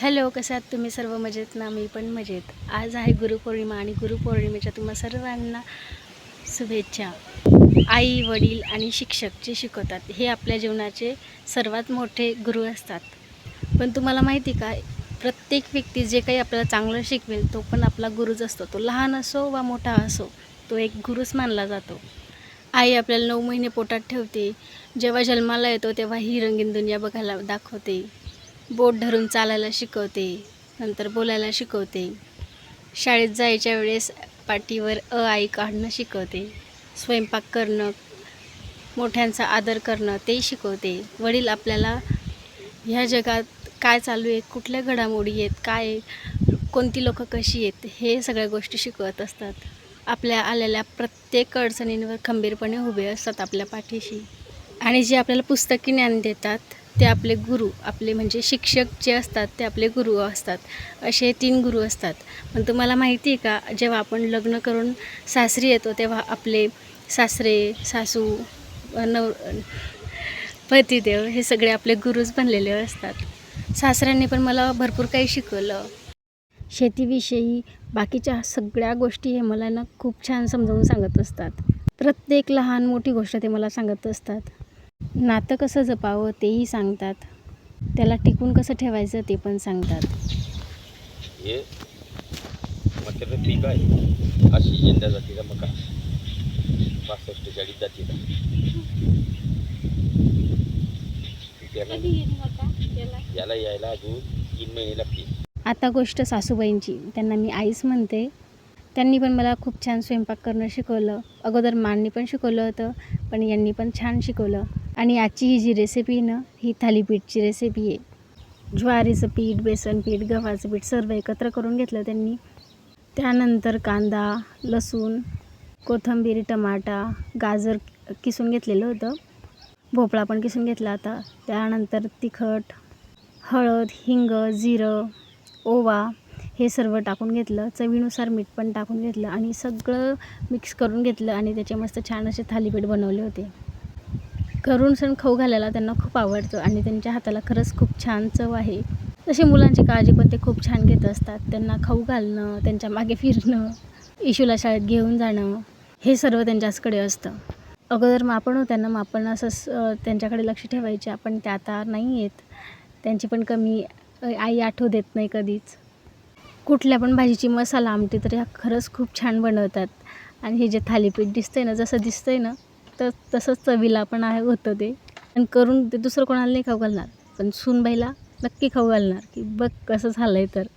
Hello, कसे आहात तुम्ही सर्व? मजेत ना? मी पण मजेत. आज आहे गुरुपौर्णिमा आणि गुरुपौर्णिमेच्या तुम्हा सर्वांना शुभेच्छा. आई, वडील आणि शिक्षक जे शिकवतात हे आपल्या जीवनाचे सर्वात मोठे गुरु असतात. पण तुम्हाला माहिती का, प्रत्येक व्यक्ती जे काही आपल्याला चांगलं शिकवेल तो पण आपला गुरुच असतो. तो लहान असो वा मोठा असो, तो एक गुरुच मानला जातो. आई आपल्याला 9 महिने पोटात ठेवते. जेव्हा जन्माला येतो तेव्हा ही रंगीन दुनिया बघायला दाखवते. बोट धरून चालायला शिकवते, नंतर बोलायला शिकवते. शाळेत जायच्या वेळेस पाटीवर आई काढणं शिकवते. स्वयंपाक करणं, मोठ्यांचा आदर करणं ते शिकवते. वडील आपल्याला ह्या जगात काय चालू आहे, कुठल्या घडामोडी आहेत, काय कोणती लोकं कशी आहेत, हे सगळ्या गोष्टी शिकवत असतात. आपल्या आलेल्या प्रत्येक अडचणींवर खंबीरपणे उभे असतात आपल्या पाठीशी. आणि जे आपल्याला पुस्तकी ज्ञान देतात ते आपले गुरु, आपले म्हणजे शिक्षक जे असतात ते आपले गुरु असतात. असे 3 गुरु असतात. पण तुम्हाला माहिती आहे का, जेव्हा आपण लग्न करून सासरी येतो तेव्हा आपले सासरे, सासू, पतिदेव हे सगळे आपले गुरुच बनलेले असतात. सासऱ्यांनी पण मला भरपूर काही शिकवलं. शेतीविषयी बाकीच्या सगळ्या गोष्टी हे मला ना खूप छान समजावून सांगत असतात. प्रत्येक लहान मोठी गोष्ट ते मला सांगत असतात. नातं कसं जपावं तेही सांगतात. त्याला टिकून कसं ठेवायचं ते पण सांगतात. हे मक्याचं पीक आहे. अशी यंदा जातीला मका 65-40 जातीला. याला यायला अजून 3 महिने लागतील. आता गोष्ट सासूबाईंची. त्यांना मी आईच म्हणते. त्यांनी पण मला खूप छान स्वयंपाक करणं शिकवलं. अगोदर मांनी पण शिकवलं होतं, पण यांनी पण छान शिकवलं. आणि आजची ही जी रेसिपी आहे ना, ही थालीपीठची रेसिपी आहे. ज्वारीचं पीठ, बेसन पीठ, गव्हाचं पीठ सर्व एकत्र करून घेतलं त्यांनी. त्यानंतर कांदा, लसूण, कोथिंबीर, टमाटा, गाजर किसून घेतलेलं होतं. भोपळा पण किसून घेतला होता. त्यानंतर तिखट, हळद, हिंग, जिरं, ओवा हे सर्व टाकून घेतलं. चवीनुसार मीठ पण टाकून घेतलं आणि सगळं मिक्स करून घेतलं आणि त्याचे मस्त छान असे थालीपीठ बनवले होते. करून सण खाऊ घालायला त्यांना खूप आवडतं आणि त्यांच्या हाताला खरंच खूप छान चव आहे. तशी मुलांची काळजी पण ते खूप छान घेत असतात. त्यांना खाऊ घालणं, त्यांच्या मागे फिरणं, इशूला शाळेत घेऊन जाणं हे सर्व त्यांच्याचकडे असतं. अगोदर मापण होत्या ना, मापण असं त्यांच्याकडे लक्ष ठेवायचे, पण त्या आता नाही आहेत. त्यांची पण कमी आई आठवू देत नाही कधीच. कुठल्या पण भाजीची मसाला आमटी तर ह्या खरंच खूप छान बनवतात. आणि हे जे थालीपीठ दिसतंय ना, जसं दिसतंय ना तर तसंच चवीला पण आहे होतं ते. आणि करून ते दुसरं कोणाला नाही खाऊ घालणार, पण सूनबाईला नक्की खाऊ घालणार की बघ कसं झालं आहे तर.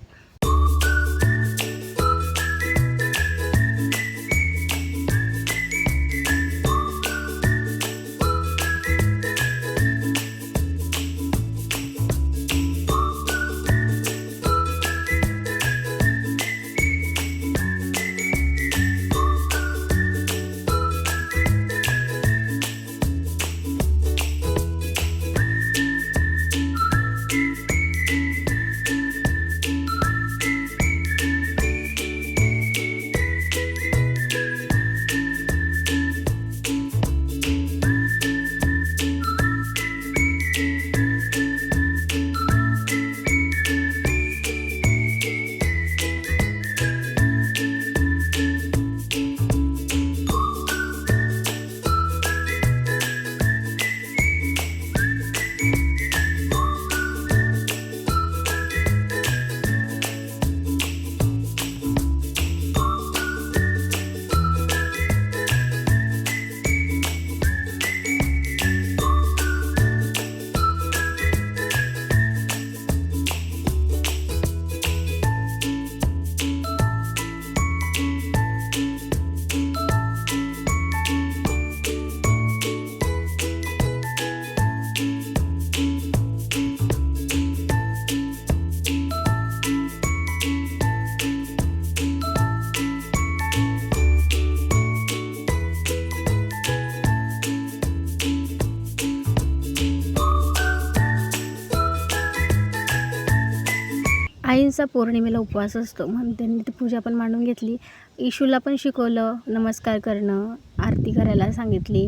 आईंचा पौर्णिमेला उपवास असतो म्हणून त्यांनी ती पूजा पण मांडून घेतली. इशूला पण शिकवलं नमस्कार करणं, आरती करायला सांगितली,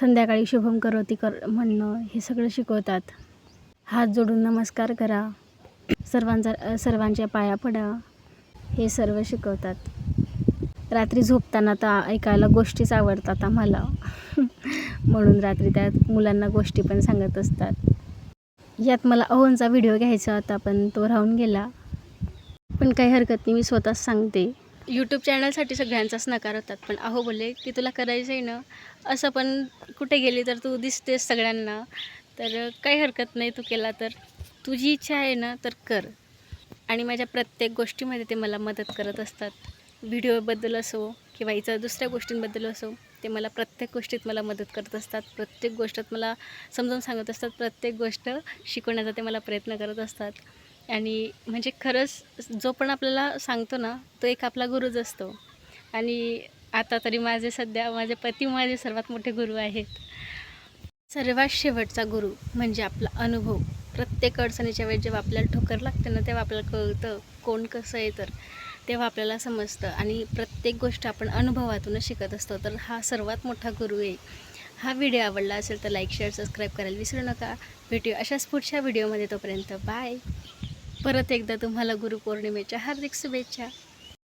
संध्याकाळी शुभम करोती म्हणणं हे सगळं शिकवतात. हात जोडून नमस्कार करा, सर्वांच्या पाया पडा, हे सर्व शिकवतात. रात्री झोपताना तर ऐकायला गोष्टीच आवडतात आम्हाला. म्हणून रात्री त्या मुलांना गोष्टी पण सांगत असतात. यात मला अहोंचा व्हिडिओ घ्यायचा होता, पण तो राहून गेला. पण काही हरकत नाही, मी स्वतःच सांगते. यूट्यूब चॅनलसाठी सगळ्यांचाच नकार होतात, पण अहो बोलले की तुला करायचं आहे ना असं, पण कुठे गेली तर तू दिसतेस सगळ्यांना, तर काही हरकत नाही, तू केला तर. तुझी इच्छा आहे ना तर कर. आणि माझ्या प्रत्येक गोष्टीमध्ये ते मला मदत करत असतात. व्हिडिओबद्दल असो किंवा इतर दुसऱ्या गोष्टींबद्दल असो, ते मला प्रत्येक गोष्टीत मला मदत करत असतात. प्रत्येक गोष्टीत मला समजावून सांगत असतात. प्रत्येक गोष्ट शिकवण्याचा ते मला प्रयत्न करत असतात. आणि म्हणजे खरंच जो पण आपल्याला सांगतो ना, तो एक आपला गुरुच असतो. आणि आता तरी माझे पती माझे सर्वात मोठे गुरु आहेत. सर्वात शेवटचा गुरु म्हणजे आपला अनुभव. प्रत्येक अडचणीच्या वेळेस जेव्हा आपल्याला ठोकर लागते ना, तेव्हा आपल्याला कळतं कोण कसं आहे, तर तेव्हा आपल्याला समजतं. आणि प्रत्येक गोष्ट आपण अनुभवातूनच शिकत असतो. तर हा सर्वात मोठा गुरु आहे. हा व्हिडिओ आवडला असेल तर लाईक, शेअर, सबस्क्राईब करायला विसरू नका. भेटूया अशाच पुढच्या व्हिडिओमध्ये. तोपर्यंत बाय. परत एकदा तुम्हाला गुरुपौर्णिमेच्या हार्दिक शुभेच्छा.